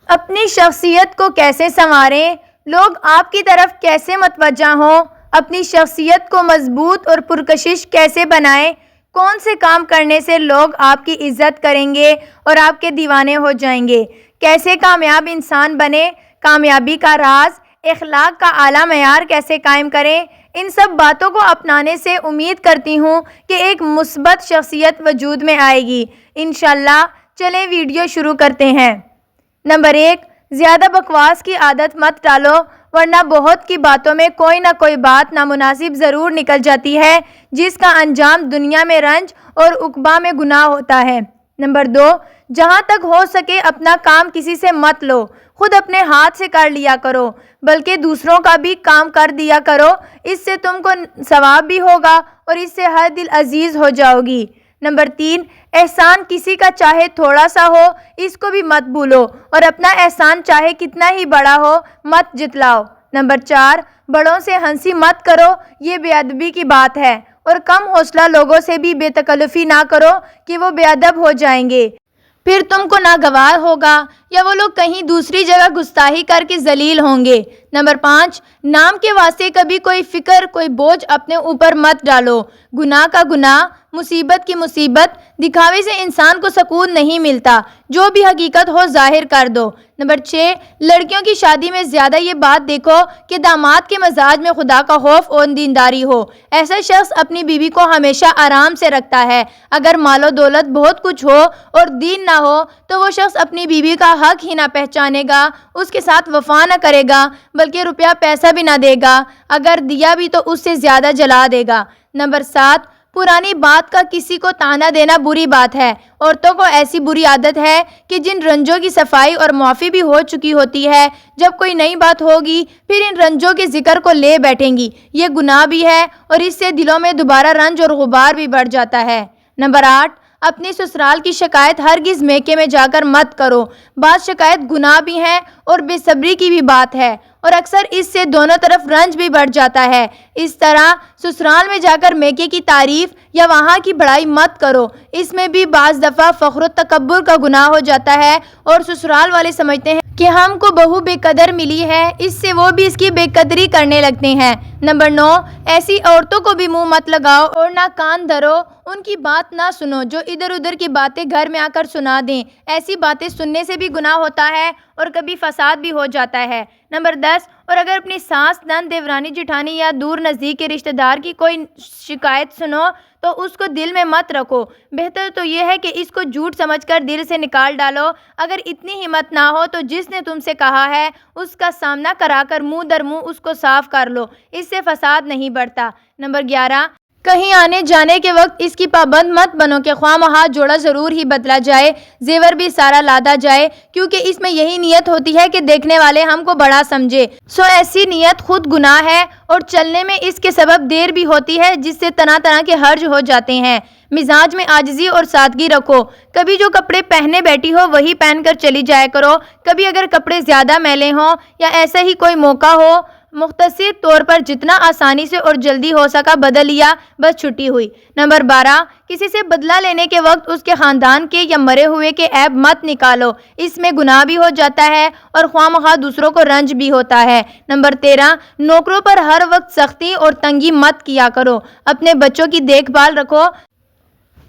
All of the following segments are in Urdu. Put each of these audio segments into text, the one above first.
اپنی شخصیت کو کیسے سنواریں؟ لوگ آپ کی طرف کیسے متوجہ ہوں؟ اپنی شخصیت کو مضبوط اور پرکشش کیسے بنائیں؟ کون سے کام کرنے سے لوگ آپ کی عزت کریں گے اور آپ کے دیوانے ہو جائیں گے؟ کیسے کامیاب انسان بنے؟ کامیابی کا راز، اخلاق کا اعلیٰ معیار کیسے قائم کریں؟ ان سب باتوں کو اپنانے سے امید کرتی ہوں کہ ایک مثبت شخصیت وجود میں آئے گی انشاءاللہ۔ چلیں ویڈیو شروع کرتے ہیں۔ نمبر 1، زیادہ بکواس کی عادت مت ڈالو، ورنہ بہت کی باتوں میں کوئی نہ کوئی بات نامناسب ضرور نکل جاتی ہے، جس کا انجام دنیا میں رنج اور عقبہ میں گناہ ہوتا ہے۔ نمبر 2، جہاں تک ہو سکے اپنا کام کسی سے مت لو، خود اپنے ہاتھ سے کر لیا کرو، بلکہ دوسروں کا بھی کام کر دیا کرو، اس سے تم کو ثواب بھی ہوگا اور اس سے ہر دل عزیز ہو جاؤ گی۔ نمبر 3، احسان کسی کا چاہے تھوڑا سا ہو اس کو بھی مت بھولو، اور اپنا احسان چاہے کتنا ہی بڑا ہو مت جتلاؤ۔ نمبر 4، بڑوں سے ہنسی مت کرو، یہ بے ادبی کی بات ہے، اور کم حوصلہ لوگوں سے بھی بے تکلفی نہ کرو کہ وہ بے ادب ہو جائیں گے، پھر تم کو ناگوار ہوگا یا وہ لوگ کہیں دوسری جگہ گستاخی کر کے ذلیل ہوں گے۔ نمبر 5، نام کے واسطے کبھی کوئی فکر، کوئی بوجھ اپنے اوپر مت ڈالو۔ گناہ کا گناہ، مصیبت کی مصیبت، دکھاوے سے انسان کو سکون نہیں ملتا، جو بھی حقیقت ہو ظاہر کر دو۔ نمبر 6، لڑکیوں کی شادی میں زیادہ یہ بات دیکھو کہ داماد کے مزاج میں خدا کا خوف اور دینداری ہو۔ ایسا شخص اپنی بیوی کو ہمیشہ آرام سے رکھتا ہے۔ اگر مال و دولت بہت کچھ ہو اور دین نہ ہو تو وہ شخص اپنی بیوی کا حق ہی نہ پہچانے گا، اس کے ساتھ وفا نہ کرے گا، بلکہ روپیہ پیسہ بھی نہ دے گا، اگر دیا بھی تو اس سے زیادہ جلا دے گا۔ نمبر 7، پرانی بات کا کسی کو طعنہ دینا بری بات ہے۔ عورتوں کو ایسی بری عادت ہے کہ جن رنجوں کی صفائی اور معافی بھی ہو چکی ہوتی ہے، جب کوئی نئی بات ہوگی پھر ان رنجوں کے ذکر کو لے بیٹھیں گی۔ یہ گناہ بھی ہے اور اس سے دلوں میں دوبارہ رنج اور غبار بھی بڑھ جاتا ہے۔ نمبر 8، اپنی سسرال کی شکایت ہرگز میکے میں جا کر مت کرو۔ بعض شکایت گناہ بھی ہیں اور بے صبری کی بھی بات ہے، اور اکثر اس سے دونوں طرف رنج بھی بڑھ جاتا ہے۔ اس طرح سسرال میں جا کر میکے کی تعریف یا وہاں کی بڑائی مت کرو، اس میں بھی بعض دفعہ فخر و تکبر کا گناہ ہو جاتا ہے، اور سسرال والے سمجھتے ہیں کہ ہم کو بہو بے قدر ملی ہے، اس سے وہ بھی اس کی بے قدری کرنے لگتے ہیں۔ نمبر 9، ایسی عورتوں کو بھی منہ مت لگاؤ اور نہ کان دھرو، ان کی بات نہ سنو جو ادھر ادھر کی باتیں گھر میں آ کر سنا دیں۔ ایسی باتیں سننے سے بھی گناہ ہوتا ہے اور کبھی فساد بھی ہو جاتا ہے۔ نمبر 10، اور اگر اپنی ساس، نند، دیورانی، جٹھانی یا دور نزدیک کے رشتہ دار کی کوئی شکایت سنو تو اس کو دل میں مت رکھو، بہتر تو یہ ہے کہ اس کو جھوٹ سمجھ کر دل سے نکال ڈالو۔ اگر اتنی ہمت نہ ہو تو جس نے تم سے کہا ہے اس کا سامنا کرا کر منہ در منہ اس کو صاف کر لو، اس سے فساد نہیں بڑھتا۔ نمبر 11، کہیں آنے جانے کے وقت اس کی پابند مت بنو کہ خواہ مخواہ جوڑا ضرور ہی بدلا جائے، زیور بھی سارا لادا جائے، کیونکہ اس میں یہی نیت ہوتی ہے کہ دیکھنے والے ہم کو بڑا سمجھے۔ ایسی نیت خود گناہ ہے، اور چلنے میں اس کے سبب دیر بھی ہوتی ہے، جس سے طرح طرح کے حرج ہو جاتے ہیں۔ مزاج میں عاجزی اور سادگی رکھو، کبھی جو کپڑے پہنے بیٹھی ہو وہی پہن کر چلی جایا کرو۔ کبھی اگر کپڑے زیادہ میلے ہوں یا ایسا ہی کوئی موقع ہو، مختصر طور پر جتنا آسانی سے اور جلدی ہو سکا بدل لیا، بس چھٹی ہوئی۔ نمبر 12، کسی سے بدلہ لینے کے وقت اس کے خاندان کے یا مرے ہوئے کے عیب مت نکالو، اس میں گناہ بھی ہو جاتا ہے اور خواہ مخواہ دوسروں کو رنج بھی ہوتا ہے۔ نمبر 13، نوکروں پر ہر وقت سختی اور تنگی مت کیا کرو۔ اپنے بچوں کی دیکھ بھال رکھو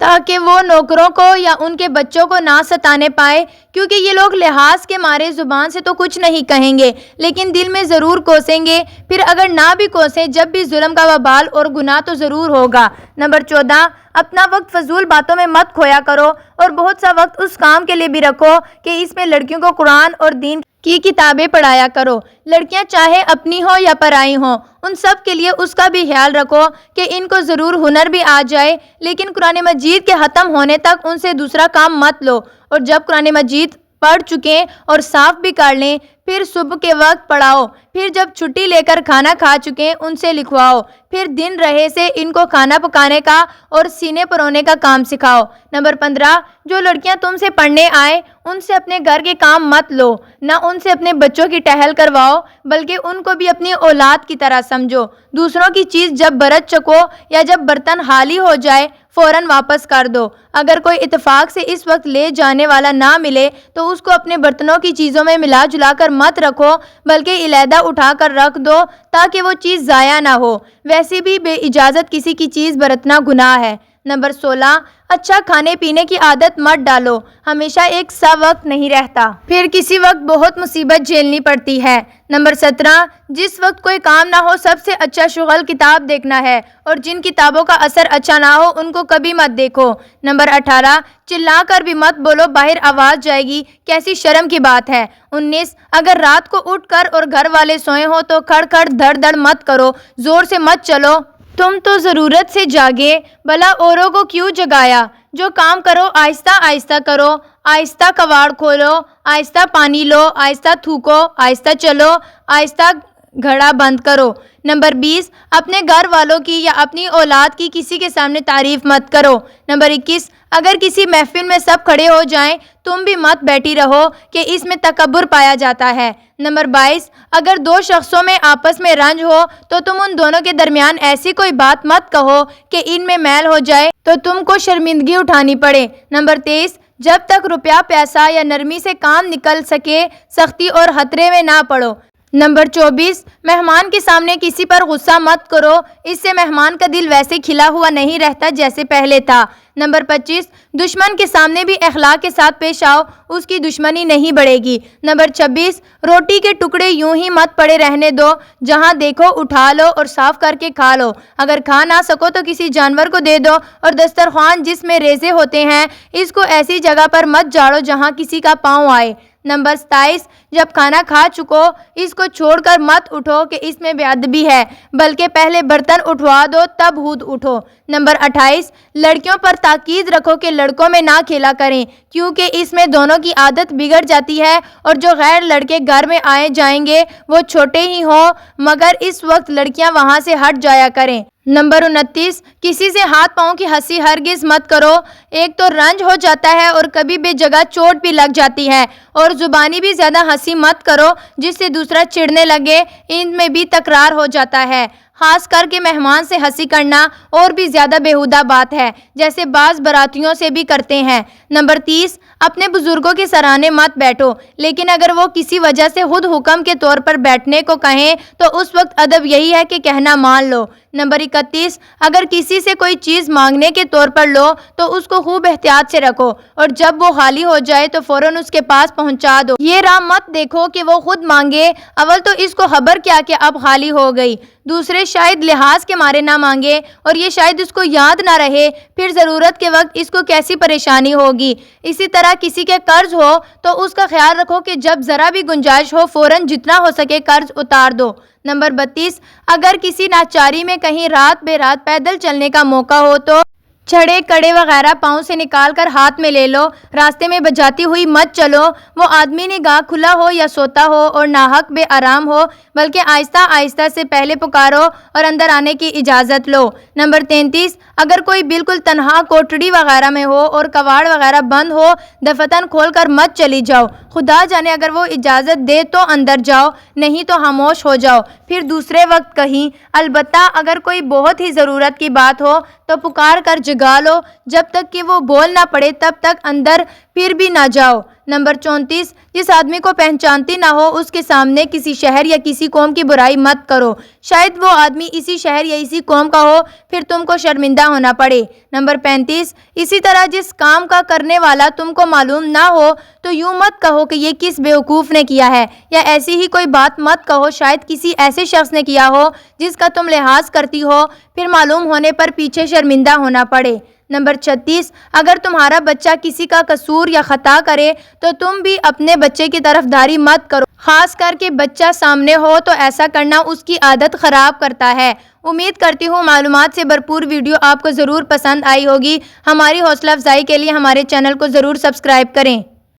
تاکہ وہ نوکروں کو یا ان کے بچوں کو نہ ستانے پائے، کیونکہ یہ لوگ لحاظ کے مارے زبان سے تو کچھ نہیں کہیں گے لیکن دل میں ضرور کوسیں گے، پھر اگر نہ بھی کوسیں جب بھی ظلم کا وبال اور گناہ تو ضرور ہوگا۔ نمبر 14، اپنا وقت فضول باتوں میں مت کھویا کرو، اور بہت سا وقت اس کام کے لیے بھی رکھو کہ اس میں لڑکیوں کو قرآن اور دین کی کتابیں پڑھایا کرو۔ لڑکیاں چاہے اپنی ہوں یا پرائی ہوں، ان سب کے لیے اس کا بھی خیال رکھو کہ ان کو ضرور ہنر بھی آ جائے، لیکن قرآن مجید کے ختم ہونے تک ان سے دوسرا کام مت لو، اور جب قرآن مجید پڑھ چکیں اور صاف بھی کر لیں پھر صبح کے وقت پڑھاؤ، پھر جب چھٹی لے کر کھانا کھا چکیں ان سے لکھواؤ، پھر دن رہے سے ان کو کھانا پکانے کا اور سینے پرونے کا کام سکھاؤ۔ نمبر 15، جو لڑکیاں تم سے پڑھنے آئے ان سے اپنے گھر کے کام مت لو، نہ ان سے اپنے بچوں کی ٹہل کرواؤ، بلکہ ان کو بھی اپنی اولاد کی طرح سمجھو۔ دوسروں کی چیز جب برت چکو یا جب برتن خالی ہو جائے فوراً واپس کر دو۔ اگر کوئی اتفاق سے اس وقت لے جانے والا نہ ملے تو اس کو اپنے برتنوں کی چیزوں میں ملا جلا کر مت رکھو، بلکہ علیحدہ اٹھا کر رکھ دو تاکہ وہ چیز ضائع نہ ہو۔ ویسے بھی بے اجازت کسی کی چیز برتنا گناہ ہے۔ نمبر 16، اچھا کھانے پینے کی عادت مت ڈالو۔ ہمیشہ ایک سا وقت نہیں رہتا، پھر کسی وقت بہت مصیبت جھیلنی پڑتی ہے۔ نمبر 17، جس وقت کوئی کام نہ ہو سب سے اچھا شغل کتاب دیکھنا ہے، اور جن کتابوں کا اثر اچھا نہ ہو ان کو کبھی مت دیکھو۔ نمبر 18، چلا کر بھی مت بولو، باہر آواز جائے گی، کیسی شرم کی بات ہے۔ 19، اگر رات کو اٹھ کر اور گھر والے سوئے ہوں تو کھڑ کھڑ دھڑ دھڑ مت کرو، زور سے مت چلو، تم تو ضرورت سے جاگے، بھلا اوروں کو کیوں جگایا۔ جو کام کرو آہستہ آہستہ کرو، آہستہ کواڑ کھولو، آہستہ پانی لو، آہستہ تھوکو، آہستہ چلو، آہستہ گھڑا بند کرو۔ نمبر 20، اپنے گھر والوں کی یا اپنی اولاد کی کسی کے سامنے تعریف مت کرو۔ نمبر 21، اگر کسی محفل میں سب کھڑے ہو جائیں تم بھی مت بیٹھی رہو کہ اس میں تکبر پایا جاتا ہے۔ نمبر 22، اگر دو شخصوں میں آپس میں رنج ہو تو تم ان دونوں کے درمیان ایسی کوئی بات مت کہو کہ ان میں میل ہو جائے تو تم کو شرمندگی اٹھانی پڑے۔ نمبر 23، جب تک روپیہ پیسہ یا نرمی سے کام نکل سکے سختی اور خطرے میں نہ پڑو۔ نمبر 24، مہمان کے سامنے کسی پر غصہ مت کرو، اس سے مہمان کا دل ویسے کھلا ہوا نہیں رہتا جیسے پہلے تھا۔ نمبر 25، دشمن کے سامنے بھی اخلاق کے ساتھ پیش آؤ، اس کی دشمنی نہیں بڑھے گی۔ نمبر 26، روٹی کے ٹکڑے یوں ہی مت پڑے رہنے دو، جہاں دیکھو اٹھا لو اور صاف کر کے کھا لو۔ اگر کھا نہ سکو تو کسی جانور کو دے دو، اور دسترخوان جس میں ریزے ہوتے ہیں اس کو ایسی جگہ پر مت جاڑو جہاں کسی کا پاؤں آئے۔ نمبر 27، جب کھانا کھا چکو اس کو چھوڑ کر مت اٹھو کہ اس میں بے ادبی ہے، بلکہ پہلے برتن اٹھوا دو تب خود اٹھو۔ نمبر 28، لڑکیوں پر تاکید رکھو کہ لڑکوں میں نہ کھیلا کریں، کیونکہ اس میں دونوں کی عادت بگڑ جاتی ہے، اور جو غیر لڑکے گھر میں آئے جائیں گے وہ چھوٹے ہی ہوں، مگر اس وقت لڑکیاں وہاں سے ہٹ جایا کریں۔ نمبر 29، کسی سے ہاتھ پاؤں کی ہنسی ہرگز مت کرو، ایک تو رنج ہو جاتا ہے اور کبھی بے جگہ چوٹ بھی لگ جاتی ہے، اور زبانی بھی زیادہ ہنسی مت کرو جس سے دوسرا چڑھنے لگے، ان میں بھی تکرار ہو جاتا ہے۔ خاص کر کے مہمان سے ہنسی کرنا اور بھی زیادہ بیہودہ بات ہے، جیسے بعض براتیوں سے بھی کرتے ہیں۔ نمبر 30، اپنے بزرگوں کے سرانے مت بیٹھو، لیکن اگر وہ کسی وجہ سے خود حکم کے طور پر بیٹھنے کو کہیں تو اس وقت ادب یہی ہے کہ کہنا مان لو۔ نمبر 31، اگر کسی سے کوئی چیز مانگنے کے طور پر لو تو اس کو خوب احتیاط سے رکھو، اور جب وہ خالی ہو جائے تو فوراً اس کے پاس پہنچا دو۔ یہ راہ مت دیکھو کہ وہ خود مانگے، اول تو اس کو خبر کیا کہ اب خالی ہو گئی، دوسرے شاید لحاظ کے مارے نہ مانگے، اور یہ شاید اس کو یاد نہ رہے، پھر ضرورت کے وقت اس کو کیسی پریشانی ہوگی۔ اسی طرح کسی کے قرض ہو تو اس کا خیال رکھو کہ جب ذرا بھی گنجائش ہو فوراً جتنا ہو سکے قرض اتار دو۔ نمبر 32، اگر کسی ناچاری میں کہیں رات بے رات پیدل چلنے کا موقع ہو تو چھڑے کڑے وغیرہ پاؤں سے نکال کر ہاتھ میں لے لو، راستے میں بجاتی ہوئی مت چلو، وہ آدمی نگاہ کھلا ہو یا سوتا ہو اور ناحق بے آرام ہو، بلکہ آہستہ آہستہ سے پہلے پکارو اور اندر آنے کی اجازت لو۔ نمبر 33، اگر کوئی بالکل تنہا کوٹڑی وغیرہ میں ہو اور کواڑ وغیرہ بند ہو دفتن کھول کر مت چلی جاؤ، خدا جانے اگر وہ اجازت دے تو اندر جاؤ، نہیں تو خاموش ہو جاؤ، پھر دوسرے وقت کہیں۔ البتہ اگر کوئی بہت ہی ضرورت کی بات ہو تو پکار کر جگا لو، جب تک کہ وہ بول نہ پڑے تب تک اندر پھر بھی نہ جاؤ۔ نمبر 34، جس آدمی کو پہچانتی نہ ہو اس کے سامنے کسی شہر یا کسی قوم کی برائی مت کرو، شاید وہ آدمی اسی شہر یا اسی قوم کا ہو، پھر تم کو شرمندہ ہونا پڑے۔ نمبر 35، اسی طرح جس کام کا کرنے والا تم کو معلوم نہ ہو تو یوں مت کہو کہ یہ کس بیوقوف نے کیا ہے، یا ایسی ہی کوئی بات مت کہو شاید کسی ایسے شخص نے کیا ہو جس کا تم لحاظ کرتی ہو، پھر معلوم ہونے پر پیچھے شرمندہ ہونا پڑے۔ نمبر 36، اگر تمہارا بچہ کسی کا قصور یا خطا کرے تو تم بھی اپنے بچے کی طرفداری مت کرو، خاص کر کے بچہ سامنے ہو تو ایسا کرنا اس کی عادت خراب کرتا ہے۔ امید کرتی ہوں معلومات سے بھرپور ویڈیو آپ کو ضرور پسند آئی ہوگی۔ ہماری حوصلہ افزائی کے لیے ہمارے چینل کو ضرور سبسکرائب کریں۔